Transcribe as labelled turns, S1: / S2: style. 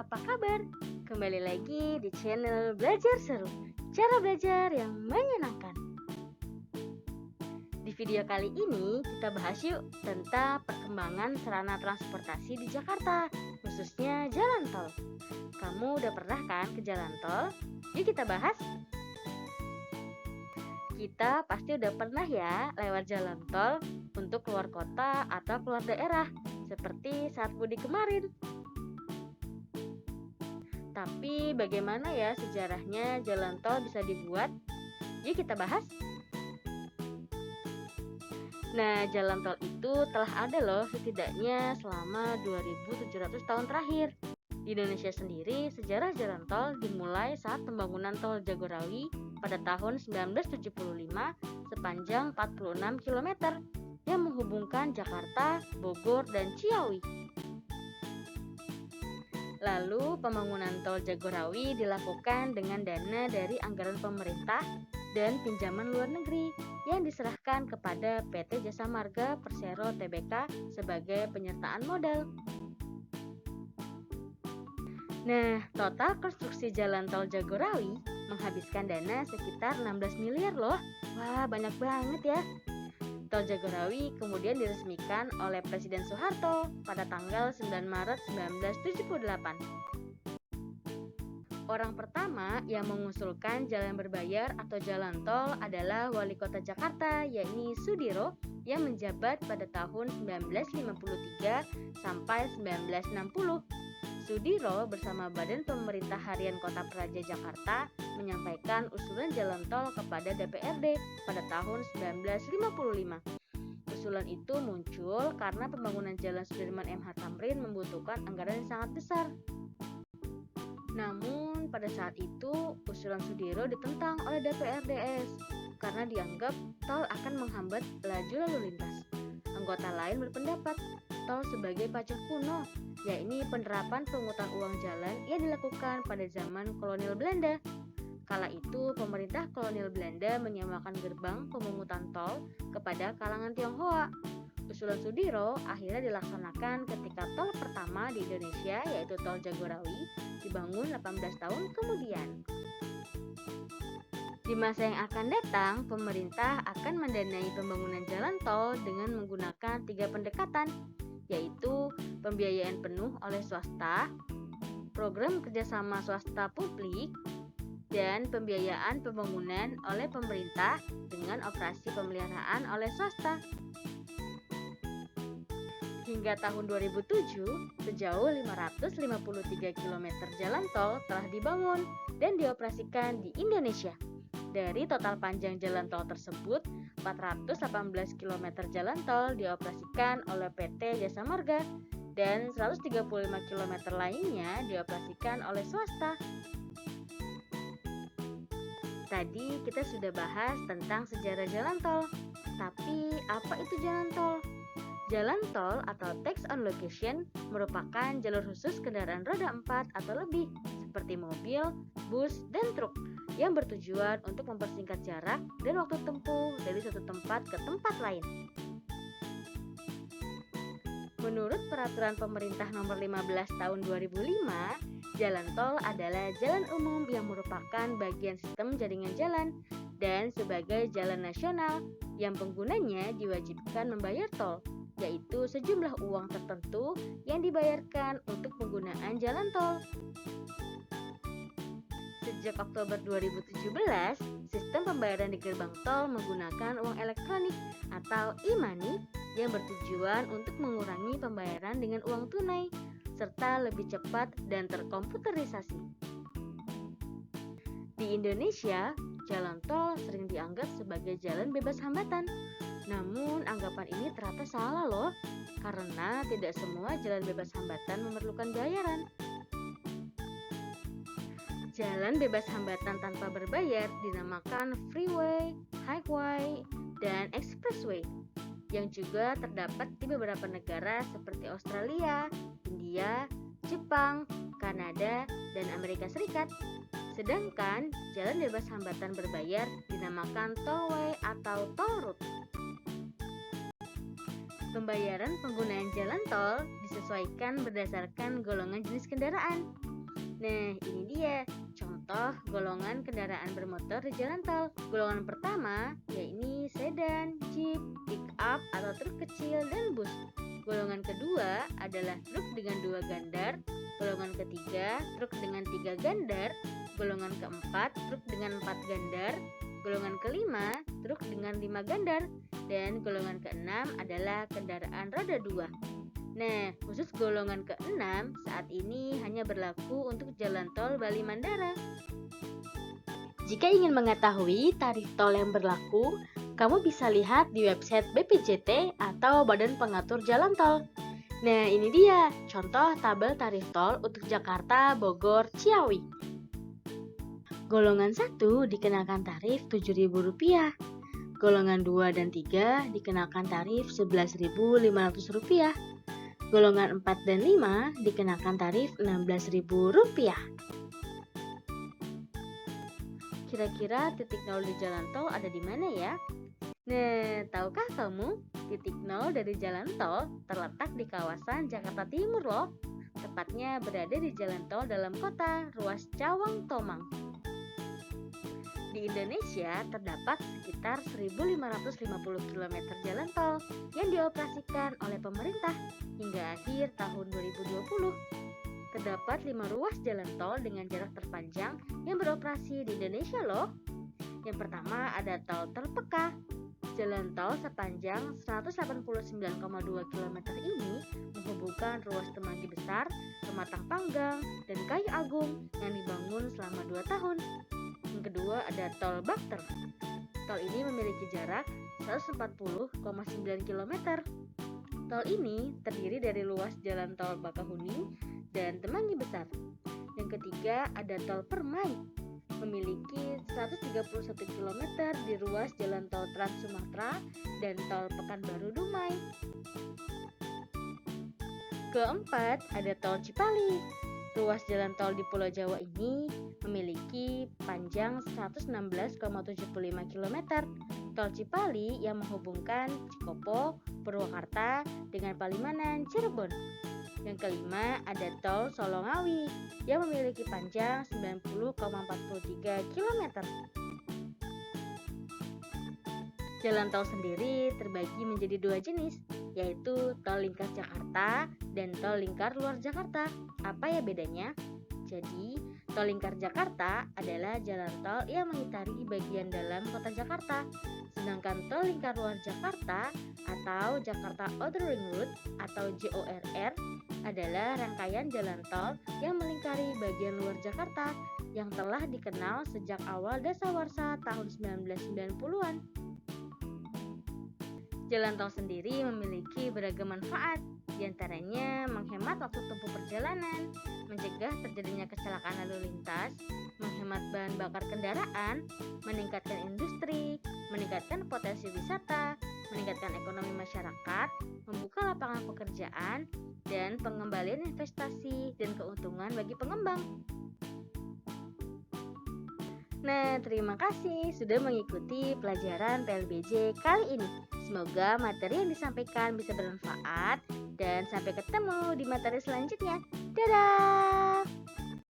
S1: apa kabar? Kembali lagi di channel Belajar Seru, cara belajar yang menyenangkan. Di video kali ini kita bahas yuk tentang perkembangan sarana transportasi di Jakarta, khususnya jalan tol. Kamu udah pernah kan ke jalan tol? Yuk kita bahas. Kita pasti udah pernah ya lewat jalan tol untuk keluar kota atau keluar daerah, seperti saat mudik kemarin. Tapi bagaimana ya sejarahnya jalan tol bisa dibuat? Yuk kita bahas. Nah, jalan tol itu telah ada loh setidaknya selama 2700 tahun terakhir. Di Indonesia sendiri, sejarah jalan tol dimulai saat pembangunan tol Jagorawi pada tahun 1975 sepanjang 46 km yang menghubungkan Jakarta, Bogor, dan Ciawi. Lalu pembangunan tol Jagorawi dilakukan dengan dana dari anggaran pemerintah dan pinjaman luar negeri yang diserahkan kepada PT Jasa Marga Persero Tbk sebagai penyertaan modal. Nah, total konstruksi jalan tol Jagorawi menghabiskan dana sekitar 16 miliar loh. Wah, banyak banget ya. Tol Jagorawi kemudian diresmikan oleh Presiden Soeharto pada tanggal 9 Maret 1978. Orang pertama yang mengusulkan jalan berbayar atau jalan tol adalah Wali Kota Jakarta, yakni Sudiro, yang menjabat pada tahun 1953 sampai 1960. Sudiro bersama Badan Pemerintah Harian Kota Praja Jakarta menyampaikan usulan jalan tol kepada DPRD pada tahun 1955. Usulan itu muncul karena pembangunan Jalan Sudirman MH Tamrin membutuhkan anggaran yang sangat besar. Namun pada saat itu usulan Sudiro ditentang oleh DPRDS karena dianggap tol akan menghambat laju lalu lintas. Anggota lain berpendapat tol sebagai pacul kuno, yakni penerapan pungutan uang jalan yang dilakukan pada zaman kolonial Belanda. Kala itu pemerintah kolonial Belanda menyamakan gerbang pemungutan tol kepada kalangan Tionghoa. Usulan Sudiro akhirnya dilaksanakan ketika tol pertama di Indonesia, yaitu tol Jagorawi, dibangun 18 tahun kemudian. Di masa yang akan datang, pemerintah akan mendanai pembangunan jalan tol dengan menggunakan 3 pendekatan, yaitu pembiayaan penuh oleh swasta, program kerjasama swasta publik, dan pembiayaan pembangunan oleh pemerintah dengan operasi pemeliharaan oleh swasta. Hingga tahun 2007, sejauh 553 km jalan tol telah dibangun dan dioperasikan di Indonesia. Dari total panjang jalan tol tersebut, 418 km jalan tol dioperasikan oleh PT Jasa Marga dan 135 km lainnya dioperasikan oleh swasta. Tadi kita sudah bahas tentang sejarah jalan tol. Tapi apa itu jalan tol? Jalan tol atau tax on location merupakan jalur khusus kendaraan roda 4 atau lebih seperti mobil, bus, dan truk yang bertujuan untuk mempersingkat jarak dan waktu tempuh dari satu tempat ke tempat lain. Menurut Peraturan Pemerintah Nomor 15 Tahun 2005, jalan tol adalah jalan umum yang merupakan bagian sistem jaringan jalan dan sebagai jalan nasional yang penggunanya diwajibkan membayar tol, yaitu sejumlah uang tertentu yang dibayarkan untuk penggunaan jalan tol. Sejak Oktober 2017, sistem pembayaran di gerbang tol menggunakan uang elektronik atau e-money yang bertujuan untuk mengurangi pembayaran dengan uang tunai serta lebih cepat dan terkomputerisasi. Di Indonesia, jalan tol sering dianggap sebagai jalan bebas hambatan. Namun, anggapan ini ternyata salah loh, karena tidak semua jalan bebas hambatan memerlukan bayaran. Jalan bebas hambatan tanpa berbayar dinamakan freeway, highway, dan expressway, yang juga terdapat di beberapa negara seperti Australia, India, Jepang, Kanada, dan Amerika Serikat. Sedangkan jalan bebas hambatan berbayar dinamakan tollway atau toll road. Pembayaran penggunaan jalan tol disesuaikan berdasarkan golongan jenis kendaraan. Nah, ini dia contoh golongan kendaraan bermotor di jalan tol. Golongan pertama yakni sedan, jeep, pick up atau truk kecil, dan bus. Golongan kedua adalah truk dengan 2 gandar. Golongan ketiga, truk dengan 3 gandar. Golongan keempat, truk dengan 4 gandar. Golongan kelima, truk dengan 5 gandar. Dan golongan keenam adalah kendaraan roda 2. Nah, khusus golongan ke-6 saat ini hanya berlaku untuk jalan tol Bali Mandara. Jika ingin mengetahui tarif tol yang berlaku, kamu bisa lihat di website BPJT atau Badan Pengatur Jalan Tol. Nah, ini dia contoh tabel tarif tol untuk Jakarta, Bogor, Ciawi. Golongan 1 dikenakan tarif Rp7.000. Golongan 2 dan 3 dikenakan tarif Rp11.500. Golongan 4 dan 5 dikenakan tarif Rp16.000. Kira-kira titik nol di jalan tol ada di mana ya? Nah, tahukah kamu titik nol dari jalan tol terletak di kawasan Jakarta Timur loh. Tepatnya berada di jalan tol dalam kota ruas Cawang Tomang. Di Indonesia terdapat sekitar 1.550 km jalan tol yang dioperasikan oleh pemerintah hingga akhir tahun 2020. Terdapat 5 ruas jalan tol dengan jarak terpanjang yang beroperasi di Indonesia loh. Yang pertama ada tol Terpeka. Jalan tol sepanjang 189,2 km ini menghubungkan ruas Semanggi Besar, Pematang Panggang, dan Kayu Agung yang dibangun selama 2 tahun. Yang kedua ada tol Bakter. Tol ini memiliki jarak 140,9 km. Tol ini terdiri dari ruas jalan tol Bakahuni dan Semanggi Besar. Yang ketiga ada tol Permai, memiliki 131 km di ruas jalan tol Trans Sumatera dan tol Pekanbaru Dumai. Keempat ada tol Cipali. Ruas jalan tol di Pulau Jawa ini memiliki panjang 116,75 km. Tol Cipali yang menghubungkan Cikopo, Purwakarta dengan Palimanan, Cirebon. Yang kelima ada tol Solongawi yang memiliki panjang 90,43 km. Jalan tol sendiri terbagi menjadi 2 jenis, yaitu tol lingkar Jakarta dan tol lingkar luar Jakarta. Apa ya bedanya? Jadi, tol lingkar Jakarta adalah jalan tol yang mengitari bagian dalam kota Jakarta. Sedangkan tol lingkar luar Jakarta atau Jakarta Outer Ring Road atau JORR adalah rangkaian jalan tol yang melingkari bagian luar Jakarta yang telah dikenal sejak awal dasawarsa tahun 1990-an. Jalan tol sendiri memiliki beragam manfaat, diantaranya menghemat waktu tempuh perjalanan, mencegah terjadinya kecelakaan lalu lintas, menghemat bahan bakar kendaraan, meningkatkan industri, meningkatkan potensi wisata, meningkatkan ekonomi masyarakat, membuka lapangan pekerjaan, dan pengembalian investasi dan keuntungan bagi pengembang. Nah, terima kasih sudah mengikuti pelajaran PLBJ kali ini. Semoga materi yang disampaikan bisa bermanfaat dan sampai ketemu di materi selanjutnya. Dadah!